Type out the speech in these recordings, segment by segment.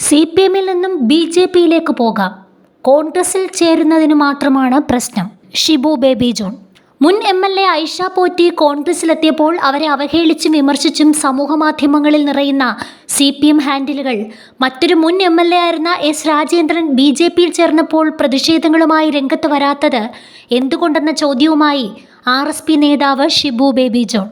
CPM-ൽ നിന്നും BJP-യിലേക്ക് പോകാം. കോൺഗ്രസിൽ ചേരുന്നതിന് മാത്രമാണ് പ്രശ്നം. Shibu baby John. മുൻ MLA ഐഷ പോറ്റി കോൺഗ്രസിലെത്തിയപ്പോൾ അവരെ അവഹേളിച്ചും വിമർശിച്ചും സമൂഹമാധ്യമങ്ങളിൽ നിറയുന്ന CPM ഹാൻഡിലുകൾ മറ്റൊരു മുൻ MLA ആയിരുന്ന S രാജേന്ദ്രൻ BJP-യിൽ ചേർന്നപ്പോൾ പ്രതിഷേധങ്ങളുമായി രംഗത്ത് വരാത്തത് എന്തുകൊണ്ടെന്ന ചോദ്യവുമായി RSP നേതാവ് ഷിബു ബേബി ജോൺ.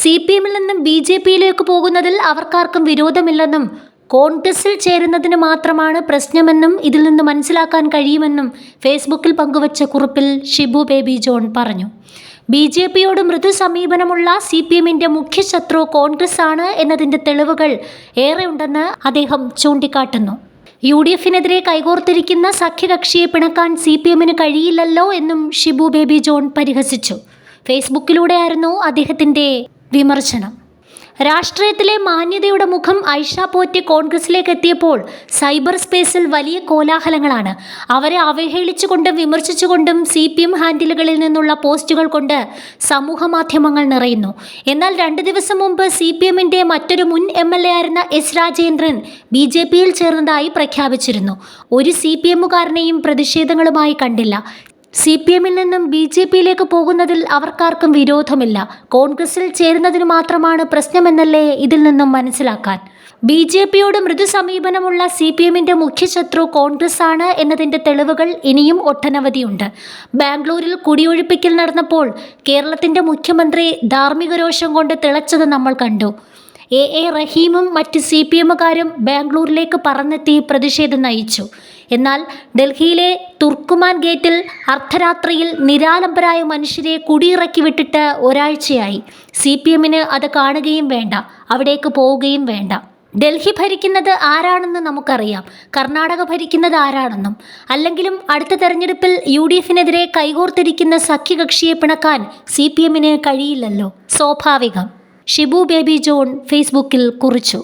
CPM-ൽ നിന്നും BJP-യിലേക്ക് പോകുന്നതിൽ അവർക്കാർക്കും വിരോധമില്ലെന്നും കോൺഗ്രസിൽ ചേരുന്നതിന് മാത്രമാണ് പ്രശ്നമെന്നും ഇതിൽ നിന്ന് മനസ്സിലാക്കാൻ കഴിയുമെന്നും ഫേസ്ബുക്കിൽ പങ്കുവച്ച കുറിപ്പിൽ ഷിബു ബേബി ജോൺ പറഞ്ഞു. BJP-യോട് മൃദു സമീപനമുള്ള CPM-ന്റെ മുഖ്യ ശത്രു കോൺഗ്രസ് ആണ് എന്നതിൻ്റെ തെളിവുകൾ ഏറെയുണ്ടെന്ന് അദ്ദേഹം ചൂണ്ടിക്കാട്ടുന്നു. UDF-നെതിരെ കൈകോർത്തിരിക്കുന്ന സഖ്യകക്ഷിയെ പിണക്കാൻ CPM-ന് കഴിയില്ലല്ലോ എന്നും ഷിബു ബേബി ജോൺ പരിഹസിച്ചു. ഫേസ്ബുക്കിലൂടെയായിരുന്നു അദ്ദേഹത്തിൻ്റെ വിമർശനം. രാഷ്ട്രീയത്തിലെ മാന്യതയുടെ മുഖം ഐഷ പോറ്റി കോൺഗ്രസിലേക്ക് എത്തിയപ്പോൾ സൈബർ സ്പേസിൽ വലിയ കോലാഹലങ്ങളാണ്. അവരെ അവഹേളിച്ചുകൊണ്ടും വിമർശിച്ചുകൊണ്ടും CPM ഹാൻഡിലുകളിൽ നിന്നുള്ള പോസ്റ്റുകൾ കൊണ്ട് സമൂഹ മാധ്യമങ്ങൾ നിറയുന്നു. എന്നാൽ 2 ദിവസം മുമ്പ് CPM-ന്റെ മറ്റൊരു മുൻ MLA ആയിരുന്ന S രാജേന്ദ്രൻ BJP-യിൽ ചേർന്നതായി പ്രഖ്യാപിച്ചിരുന്നു. ഒരു CPM-കാരനെയും പ്രതിഷേധങ്ങളുമായി കണ്ടില്ല. CPM-ൽ നിന്നും BJP-യിലേക്ക് പോകുന്നതിൽ അവർക്കാർക്കും വിരോധമില്ല. കോൺഗ്രസിൽ ചേരുന്നതിന് മാത്രമാണ് പ്രശ്നമെന്നല്ലേ ഇതിൽ നിന്നും മനസ്സിലാക്കാൻ. BJP-യോട് മൃദു സമീപനമുള്ള CPM-ന്റെ മുഖ്യ ശത്രു കോൺഗ്രസ് ആണ് എന്നതിൻ്റെ തെളിവുകൾ ഇനിയും ഒട്ടനവധിയുണ്ട്. ബാംഗ്ലൂരിൽ കുടിയൊഴിപ്പിക്കൽ നടന്നപ്പോൾ കേരളത്തിൻ്റെ മുഖ്യമന്ത്രി ധാർമ്മിക രോഷം കൊണ്ട് തിളച്ചത് നമ്മൾ കണ്ടു. A റഹീമും മറ്റ് CPM-കാരും ബാംഗ്ലൂരിലേക്ക് പറന്നെത്തി പ്രതിഷേധം നയിച്ചു. എന്നാൽ ഡൽഹിയിലെ തുർക്കുമാൻ ഗേറ്റിൽ അർദ്ധരാത്രിയിൽ നിരാലംബരായ മനുഷ്യരെ കുടിയിറക്കി വിട്ടിട്ട് ഒരാഴ്ചയായി. CPM-ന് അത് കാണുകയും വേണ്ട, അവിടേക്ക് പോവുകയും വേണ്ട. ഡൽഹി ഭരിക്കുന്നത് ആരാണെന്ന് നമുക്കറിയാം, കർണാടക ഭരിക്കുന്നത് ആരാണെന്നും. അല്ലെങ്കിലും അടുത്ത തെരഞ്ഞെടുപ്പിൽ UDF-നെതിരെ കൈകോർത്തിരിക്കുന്ന സഖ്യകക്ഷിയെ പിണക്കാൻ CPM-ന് കഴിയില്ലല്ലോ, സ്വാഭാവികം. ഷിബു ബേബി ജോൺ ഫേസ്ബുക്കിൽ കുറിച്ചു.